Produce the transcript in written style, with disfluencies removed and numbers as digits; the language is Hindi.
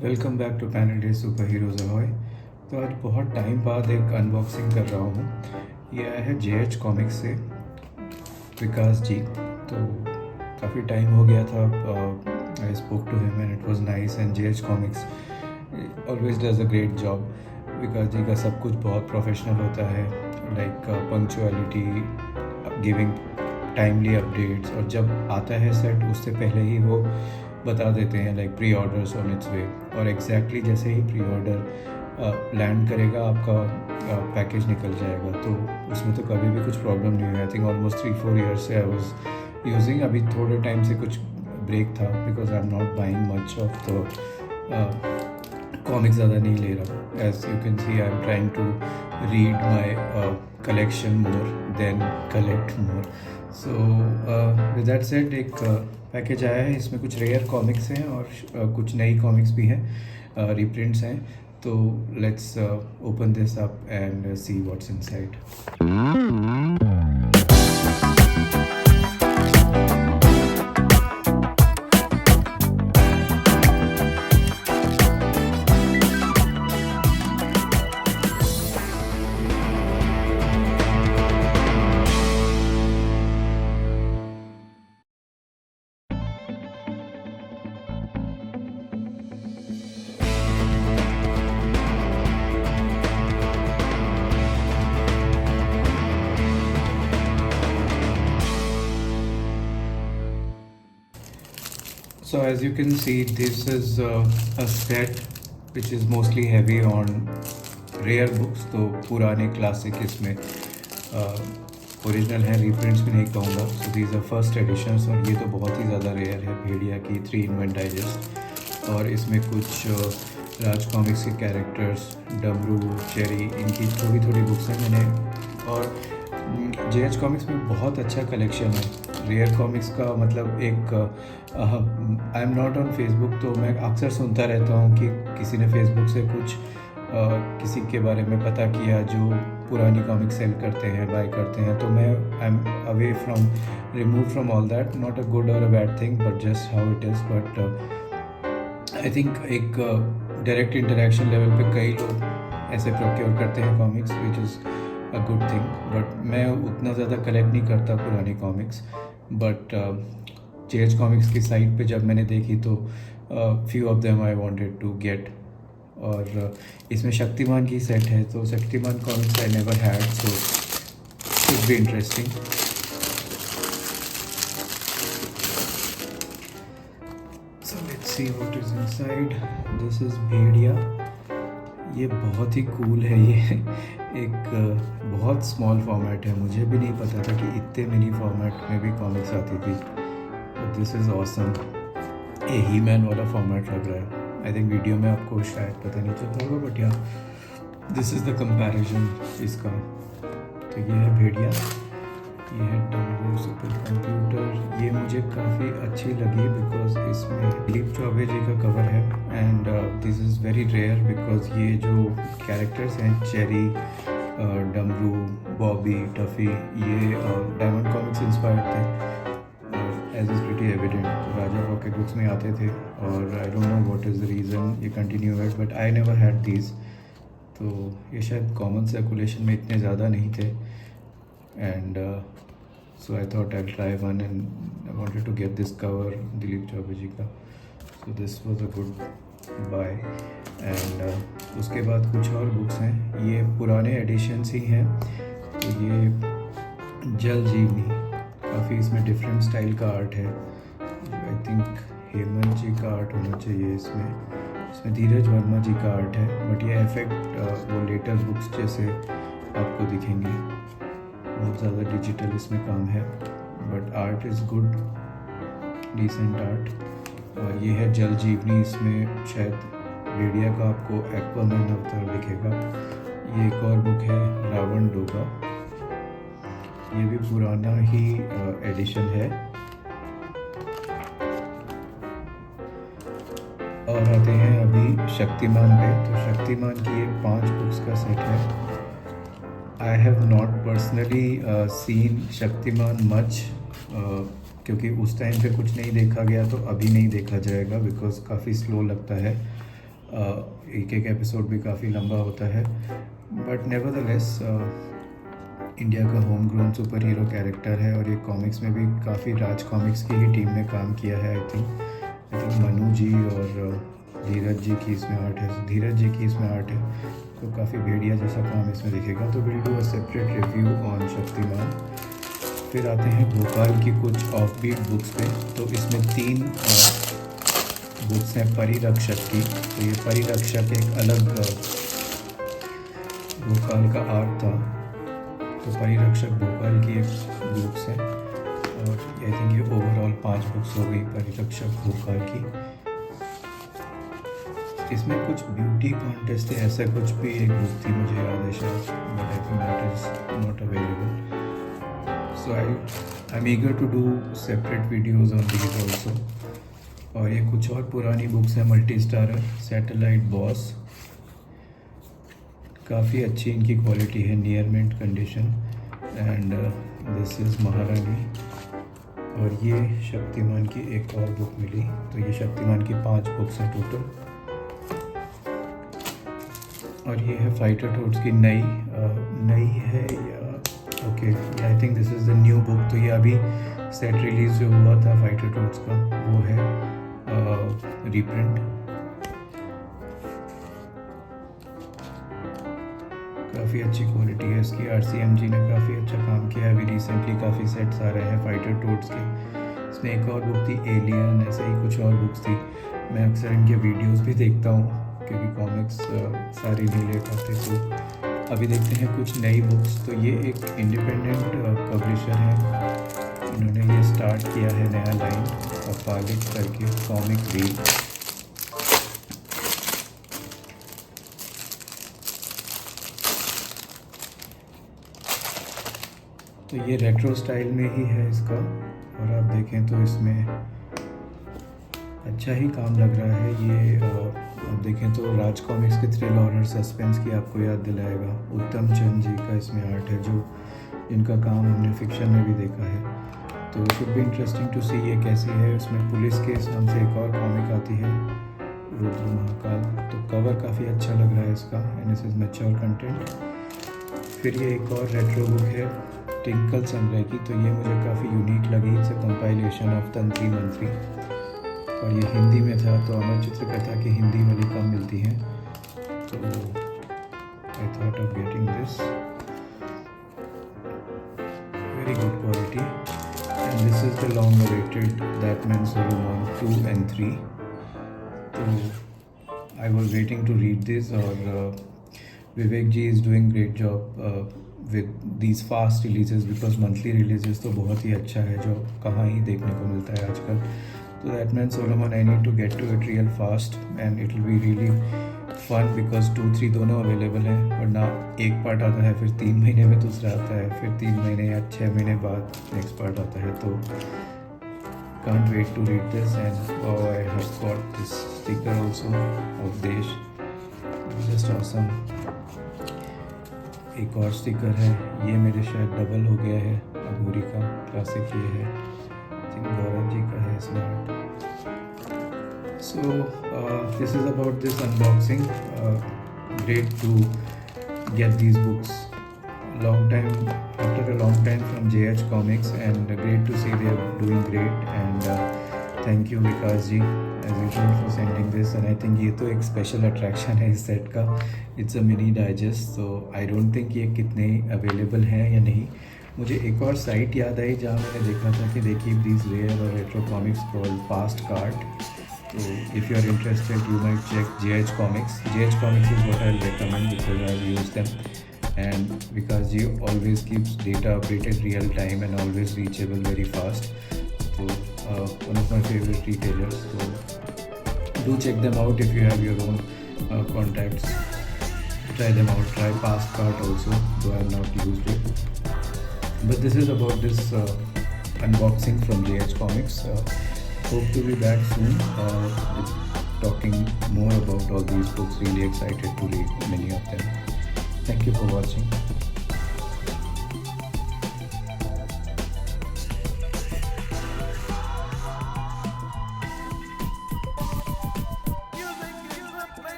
Welcome back to panel day super heroes ahoy. तो आज बहुत टाइम बाद एक अनबॉक्सिंग कर रहा हूँ। ये आया है JH कॉमिक्स से, विकास जी। तो काफ़ी टाइम हो गया था। I spoke to him and it was nice. And JH comics always does a great job. Vikas ji का सब कुछ बहुत प्रोफेशनल होता है, like punctuality, giving timely updates, और जब आता है सेट उससे पहले ही वो बता देते हैं like pre orders on its way. और एग्जैक्टली जैसे ही प्री ऑर्डर लैंड करेगा आपका पैकेज निकल जाएगा। तो उसमें तो कभी भी कुछ प्रॉब्लम नहीं हुई। आई थिंक ऑलमोस्ट 3-4 ईयर्स से आई वाज यूजिंग। अभी थोड़े टाइम से कुछ ब्रेक था because I am not buying much of the comics, ज़्यादा नहीं ले रहा। As you can see I am trying to read my collection more than collect more. So with that said, एक पैकेज आया है। इसमें कुछ रेयर कॉमिक्स हैं और कुछ नई कॉमिक्स भी हैं, रीप्रिंट्स हैं। तो let's open this up and see what's inside. So as you can see, this is a set which is mostly heavy on rare books. तो पुराने क्लासिक इसमें ओरिजिनल है, रीप्रिंट्स भी नहीं कहूँगा। So these are first editions, और ये तो बहुत ही ज़्यादा रेयर है। भेड़िया की 3-in-1 डाइजेस्ट, और इसमें कुछ राज कॉमिक्स के कैरेक्टर्स, डमरू, चेरी, इनकी थोड़ी थोड़ी बुक्स हैं मैंने। और JH कॉमिक्स में बहुत अच्छा कलेक्शन है रेयर कॉमिक्स का। मतलब एक आई एम नॉट ऑन फेसबुक, तो मैं अक्सर सुनता रहता हूँ कि किसी ने फेसबुक से कुछ किसी के बारे में पता किया जो पुरानी कॉमिक्स सेल करते हैं, बाय करते हैं। तो मैं I am away from, remove from all that. Not a good और a bad thing, but just how it is. But I think एक डायरेक्ट इंटरेक्शन लेवल पे कई लोग ऐसे प्रोक्योर करते हैं comics, which is a good thing. But मैं उतना ज़्यादा कलेक्ट नहीं करता पुरानी कॉमिक्स। बट JH कॉमिक्स की साइट पे जब मैंने देखी तो few of them I wanted to gate. और इसमें शक्तिमान की सेट है, तो Shaktimaan comics I never had, so it be interesting. So let's see what is inside. This is Bhediya. ये बहुत ही कूल है। ये एक बहुत स्मॉल फॉर्मेट है। मुझे भी नहीं पता था कि इतने मिनी फॉर्मेट में भी कॉमिक्स आती थी। This is awesome. ये ही मैन वाला फॉर्मेट लग रहा है। आई थिंक वीडियो में आपको शायद पता नहीं चल रहा होगा, बट यहाँ दिस इज़ द कंपैरिजन इसका। तो ये है भेड़िया, ये है डमरू सुपर कंप्यूटर। ये मुझे काफ़ी अच्छी लगी बिकॉज इसमें दिलीप चौबे जी का कवर है। And this is very rare because ये जो कैरेक्टर्स हैं, चेरी, डमरू, बॉबी, टफ़ी, ये डायमंड कॉमिक्स इंस्पायर्ड थे। As is pretty evident, Raja Pocket Books में आते थे। और I don't know what is the reason ये कंटिन्यू है, but I never had these. तो ये शायद कॉमन सर्कुलेशन में इतने ज़्यादा नहीं थे। And so I thought I'll try one, and I wanted to get this cover, Dilip Choubey ji का। So this was a good buy। and उसके बाद कुछ और बुक्स हैं, ये पुराने एडिशंस ही हैं। तो ये जल जीवनी, काफ़ी इसमें डिफरेंट स्टाइल का आर्ट है। आई थिंक हेमंत जी का आर्ट होना चाहिए इसमें धीरज वर्मा जी का आर्ट है। बट ये इफेक्ट वो लेटेस्ट बुक्स जैसे आपको दिखेंगे, बहुत ज़्यादा डिजिटल इसमें काम है। But art is good, decent art. और ये है जल जीवनी। इसमें शायद भेड़िया का आपको एक्वामैन अवतार दिखेगा। ये एक और बुक है, रावण डोगा। ये भी पुराना ही एडिशन है। और आते हैं अभी शक्तिमान पे। तो शक्तिमान की ये 5 बुक्स का सेट है। I have not personally scene Shaktimaan much, क्योंकि उस टाइम पे कुछ नहीं देखा गया, तो अभी नहीं देखा जाएगा बिकॉज काफ़ी स्लो लगता है। एक एक एपिसोड भी काफ़ी लंबा होता है, बट नेवरदलेस इंडिया का home grown super hero character है। और ये कॉमिक्स में भी काफ़ी राज कॉमिक्स की ही टीम ने काम किया है। आई थिंक मनु जी और धीरज जी की इसमें आर्ट है, धीरज जी की इसमें आर्ट है, तो काफ़ी भेड़िया जैसा काम इसमें दिखेगा। तो will do a separate review on Shaktimaan. फिर आते हैं भोपाल की कुछ ऑफ बीट बुक्स पे। तो इसमें 3 बुक्स हैं परिरक्षक की। तो ये परिरक्षक एक अलग भोपाल का आर्ट था। तो परिरक्षक भोपाल की एक बुक्स है, और आई थिंक ये ओवरऑल 5 बुक्स हो गई परिरक्षक भोपाल की। इसमें कुछ ब्यूटी कॉन्टेस्ट है, ऐसा कुछ भी एक बुक थी, मुझे याद है शायद, but I think that is not available. So I am eager to do separate videos on these also. और ये कुछ और पुरानी बुक्स हैं, मल्टी स्टारर, सैटेलाइट बॉस, काफ़ी अच्छी इनकी क्वालिटी है, near mint condition. And this is Maharani. और ये शक्तिमान की एक और बुक मिली। तो ये शक्तिमान की 5 बुक्स हैं टोटल। और ये है फाइटर टोड्स की नई है या okay, I think this is the new book. तो ये अभी सेट रिलीज़ जो हुआ था फाइटर टोड्स का, वो है रीप्रिंट। काफ़ी अच्छी क्वालिटी है इसकी। RCMG ने काफ़ी अच्छा काम किया है। अभी रिसेंटली काफ़ी सेट्स आ रहे हैं फाइटर टोड्स के। इसमें एक और बुक थी एलियन, ऐसे ही कुछ और बुक्स थी। मैं अक्सर इनके वीडियोस भी देखता हूँ, क्योंकि कॉमिक्स सारी नहीं ले पाते। तो अभी देखते हैं कुछ नई बुक्स। तो ये एक इंडिपेंडेंट पब्लिशर है, इन्होंने ये स्टार्ट किया है नया लाइन अपालिक करके, कॉमिक रीड। तो ये रेट्रो स्टाइल में ही है इसका, और आप देखें तो इसमें अच्छा ही काम लग रहा है। ये आप देखें तो राज कॉमिक्स के थ्रिल हॉरर सस्पेंस की आपको याद दिलाएगा। उत्तम चंद जी का इसमें आर्ट है, जो जिनका काम हमने फिक्शन में भी देखा है। तो शुड बी इंटरेस्टिंग टू सी ये कैसी है। इसमें पुलिस केस नाम से एक और कॉमिक आती है, रुद्र महाकाल। तो कवर काफ़ी अच्छा लग रहा है इसका, and this is mature content. फिर ये एक और रेट्रो बुक है टिंकल संग्रह की। तो ये मुझे काफ़ी यूनिक लगी। इट्स अ कंपाइलेशन ऑफ तंत्री मंत्री, और ये हिंदी में था। तो अमर चित्रकथा की हिंदी वाली कम मिलती हैं, तो I thought of getting this. Very good quality. And this is the long awaited that man Solomon 2 and 3। तो I was waiting to read this. और Vivek ji is doing great job with these fast releases, because monthly releases तो बहुत ही अच्छा है, जो कहाँ ही देखने को मिलता है आजकल। तो that man Solomon I need to get to it real fast, and it will be really fun, because 2-3 दोनों अवेलेबल हैं। वरना एक पार्ट आता है, फिर 3 महीने में दूसरा आता है, फिर 3 महीने या 6 महीने बाद नेक्स्ट पार्ट आता है। तो can't wait to read this, and wow, I have got this sticker also of Desh, just awesome। एक और स्टिकर है, ये मेरे शायद डबल हो गया है, अघोरी का क्लासिक ये है, गौरव जी का है इसमें art. So this is about this unboxing. Great to get these books after a long time from JH Comics, and great to see they are doing great, and thank you Vikas ji as usual for sending this। and I think ये तो एक special attraction है इस सेट का। It's a mini digest, so I don't think ये कितने अवेलेबल हैं या नहीं। मुझे एक और साइट याद आई जहाँ मैंने देखा था कि देखिए these rare और retro comics called Fast Card। So if you are interested, you might check JH Comics. JH Comics is what I'll recommend because I've used them, and because you always keeps data updated real time and always reachable very fast. So one of my favorite retailers. So do check them out if you have your own contacts. Try them out. Try Fast Card also, though I have not used it. But this is about this unboxing from JH Comics. Hope to be back soon with talking more about all these books. Really excited to read many of them. Thank you for watching.